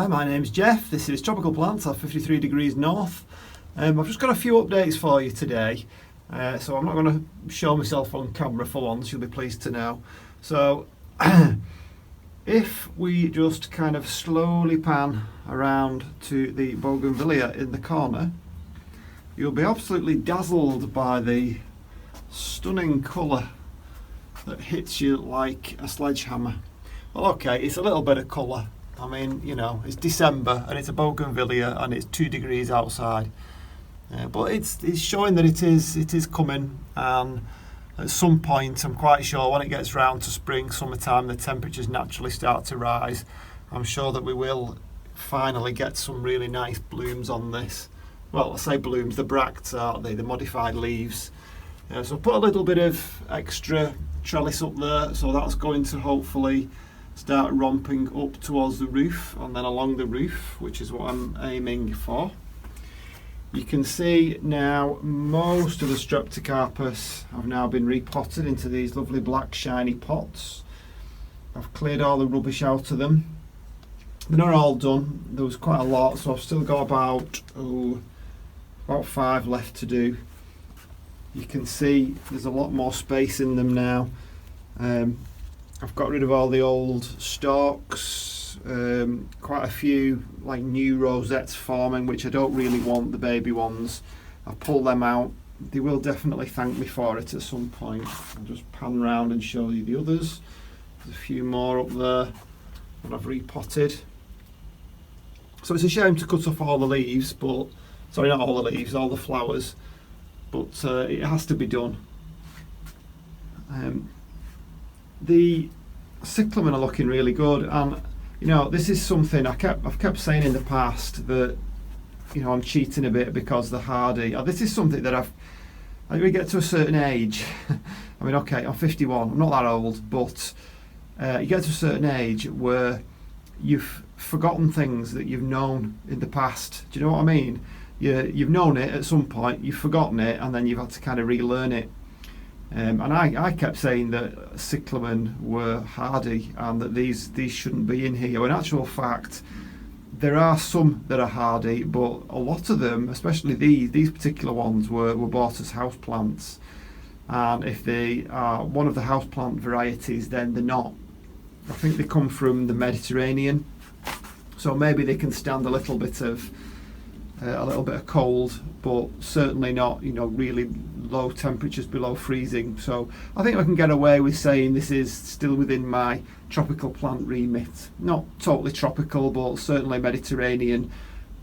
Hi, my name's Jeff. This is Tropical Plants at 53 degrees north. I've just got a few updates for you today. So I'm not going to show myself on camera for once, you'll be pleased to know. So if we just kind of slowly pan around to the Bogan Vilia in the corner, you'll be absolutely dazzled by the stunning colour that hits you like a sledgehammer. Well, okay, it's a little bit of colour. I mean, you know, it's December and it's a Bogan Vilia and it's 2 degrees outside. But it's showing that it is coming, and at some point, I'm quite sure when it gets round to spring, summertime, the temperatures naturally start to rise. I'm sure that we will finally get some really nice blooms on this. Well, I say blooms, the bracts, aren't they? The modified leaves. So put a little bit of extra trellis up there, so that's going to hopefully start romping up towards the roof and then along the roof, which is what I'm aiming for. You can see now most of the Streptocarpus have now been repotted into these lovely black shiny pots. I've cleared all the rubbish out of them. They're not all done, there was quite a lot, so I've still got about 5 left to do. You can see there's a lot more space in them now. I've got rid of all the old stalks, quite a few like new rosettes forming, which I don't really want, the baby ones. I've pulled them out. They will definitely thank me for it at some point. I'll just pan round and show you the others. There's a few more up there that I've repotted. So it's a shame to cut off all the leaves, but sorry, not all the leaves, all the flowers, but it has to be done. The cyclamen are looking really good, and you know, this is something I've kept saying in the past that, you know, I'm cheating a bit because they're hardy. This is something that as we get to a certain age, I mean, okay, I'm 51, I'm not that old, but you get to a certain age where you've forgotten things that you've known in the past. Do you know what I mean? You've known it at some point, you've forgotten it, and then you've had to kind of relearn it. And I kept saying that cyclamen were hardy and that these shouldn't be in here. In actual fact, there are some that are hardy, but a lot of them, especially these particular ones, were bought as houseplants. And if they are one of the houseplant varieties, then they're not. I think they come from the Mediterranean, so maybe they can stand a little bit of cold, but certainly not, you know, really low temperatures below freezing. So I think I can get away with saying this is still within my tropical plant remit. Not totally tropical, but certainly Mediterranean.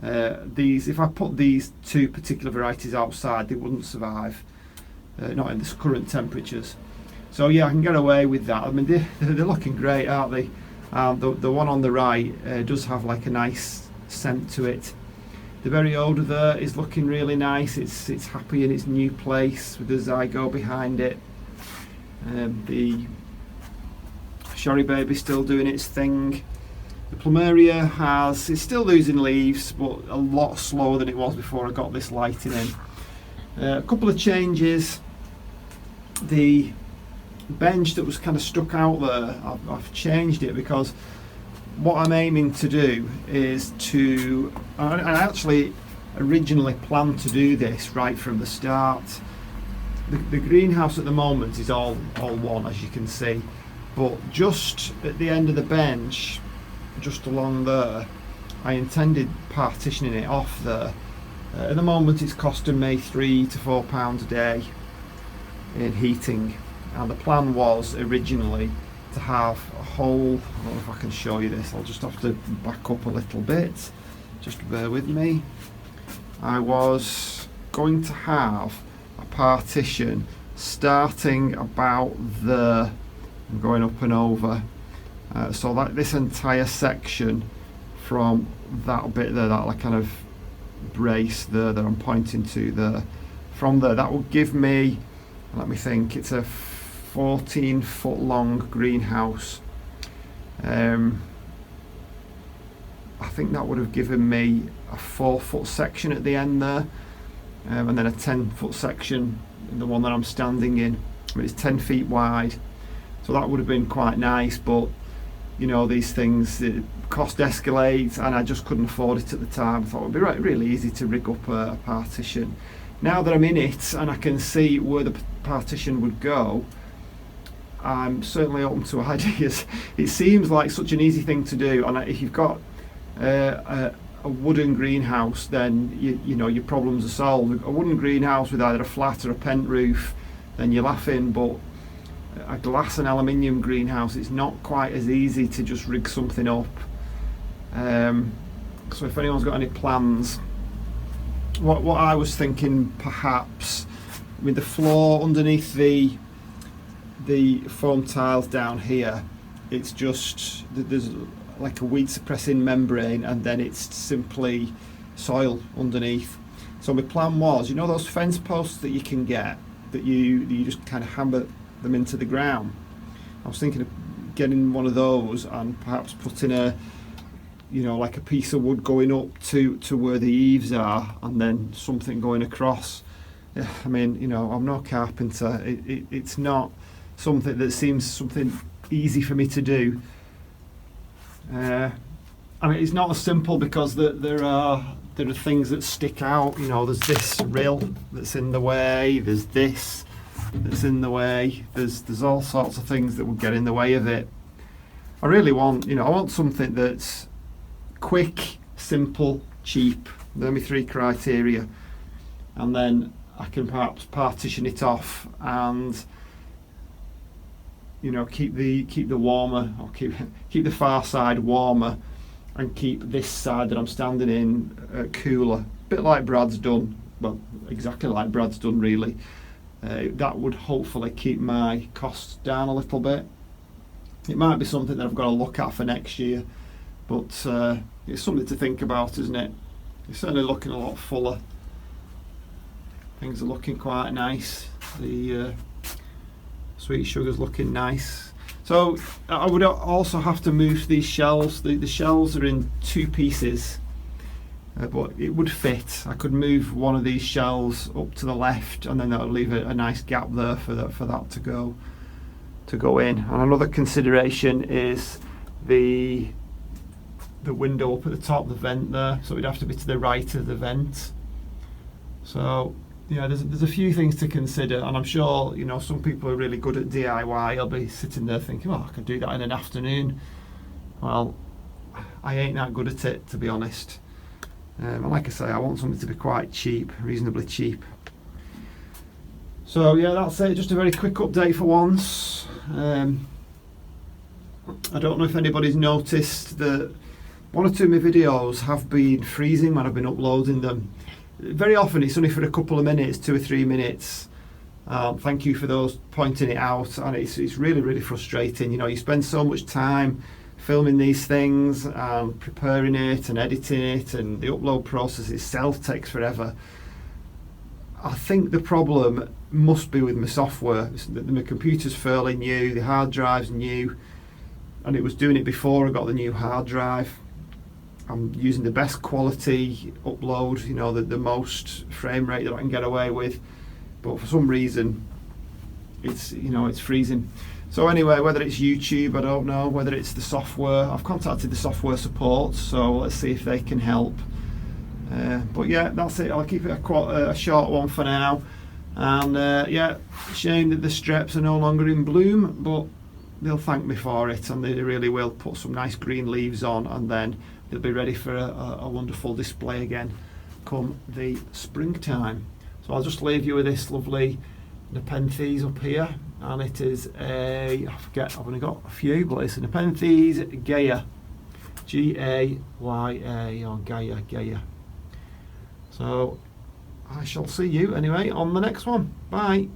If I put these 2 particular varieties outside, they wouldn't survive, not in this current temperatures. So yeah, I can get away with that. I mean, they're looking great, aren't they? The one on the right does have like a nice scent to it. The berry odour there is looking really nice. It's happy in its new place with the zygote behind it. The Shorry Baby still doing its thing. The Plumeria it's still losing leaves, but a lot slower than it was before I got this lighting in. A couple of changes. The bench that was kind of stuck out there, I've changed it because what I'm aiming to do is to, and I actually originally planned to do this right from the start. The greenhouse at the moment is all one, as you can see, but just at the end of the bench, just along there, I intended partitioning it off there. At the moment it's costing me £3 to £4 a day in heating, and the plan was originally to have a whole, I don't know if I can show you this, I'll just have to back up a little bit, just bear with me. I was going to have a partition starting about there and going up and over, so like this entire section from that bit there, that like kind of brace there that I'm pointing to there, from there, that will give me, let me think, it's a 14-foot long greenhouse. I think that would have given me a 4-foot section at the end there, and then a 10-foot section in the one that I'm standing in. I mean, it's 10 feet wide, so that would have been quite nice, but you know, these things, the cost escalates, and I just couldn't afford it at the time. I thought it would be really easy to rig up a partition. Now that I'm in it and I can see where the partition would go, I'm certainly open to ideas. It seems like such an easy thing to do, and if you've got a wooden greenhouse, then you know your problems are solved. A wooden greenhouse with either a flat or a pent roof, then you're laughing, but a glass and aluminium greenhouse, it's not quite as easy to just rig something up. So if anyone's got any plans, what I was thinking, perhaps, I mean, the floor underneath the foam tiles down here, it's just, there's like a weed suppressing membrane, and then it's simply soil underneath. So my plan was, you know those fence posts that you can get, that you just kind of hammer them into the ground? I was thinking of getting one of those and perhaps putting a, you know, like a piece of wood going up to where the eaves are, and then something going across. I mean, you know, I'm no carpenter. It's not something that seems something easy for me to do. I mean, it's not as simple because there are things that stick out. You know, there's this rill that's in the way. There's this that's in the way. There's all sorts of things that would get in the way of it. I really want, you know, I want something that's quick, simple, cheap. They're my 3 criteria, and then I can perhaps partition it off and, you know, keep the warmer, or keep the far side warmer, and keep this side that I'm standing in cooler. A bit like Brad's done, well, exactly like Brad's done really. That would hopefully keep my costs down a little bit. It might be something that I've got to look at for next year, but it's something to think about, isn't it? It's certainly looking a lot fuller. Things are looking quite nice. The sweet sugar's looking nice. So I would also have to move these shelves. The shelves are in 2 pieces, but it would fit. I could move one of these shelves up to the left, and then that would leave a nice gap there for that to go in. And another consideration is the window up at the top, the vent there. So it'd have to be to the right of the vent. So yeah, there's a few things to consider, and I'm sure, you know, some people are really good at DIY. I'll be sitting there thinking, oh, I could do that in an afternoon. Well, I ain't that good at it, to be honest. And like I say, I want something to be quite cheap, reasonably cheap. So yeah, that's it. Just a very quick update for once. I don't know if anybody's noticed that 1 or 2 of my videos have been freezing when I've been uploading them. Very often it's only for a couple of minutes, 2 or 3 minutes. Thank you for those pointing it out, and it's really, really frustrating. You know, you spend so much time filming these things and preparing it and editing it, and the upload process itself takes forever. I think the problem must be with my software. My computer's fairly new, the hard drive's new, and it was doing it before I got the new hard drive. I'm using the best quality upload, you know, the most frame rate that I can get away with, but for some reason it's, you know, it's freezing. So anyway, whether it's YouTube, I don't know, whether it's the software, I've contacted the software support, so let's see if they can help. But yeah, that's it. I'll keep it a short one for now. And yeah, shame that the streps are no longer in bloom, but they'll thank me for it, and they really will. Put some nice green leaves on, and then they'll be ready for a wonderful display again come the springtime. So I'll just leave you with this lovely Nepenthes up here, and it is I forget, I've only got a few, but it's a Nepenthes Gaia, G-A-Y-A, or Gaia. So I shall see you anyway on the next one. Bye.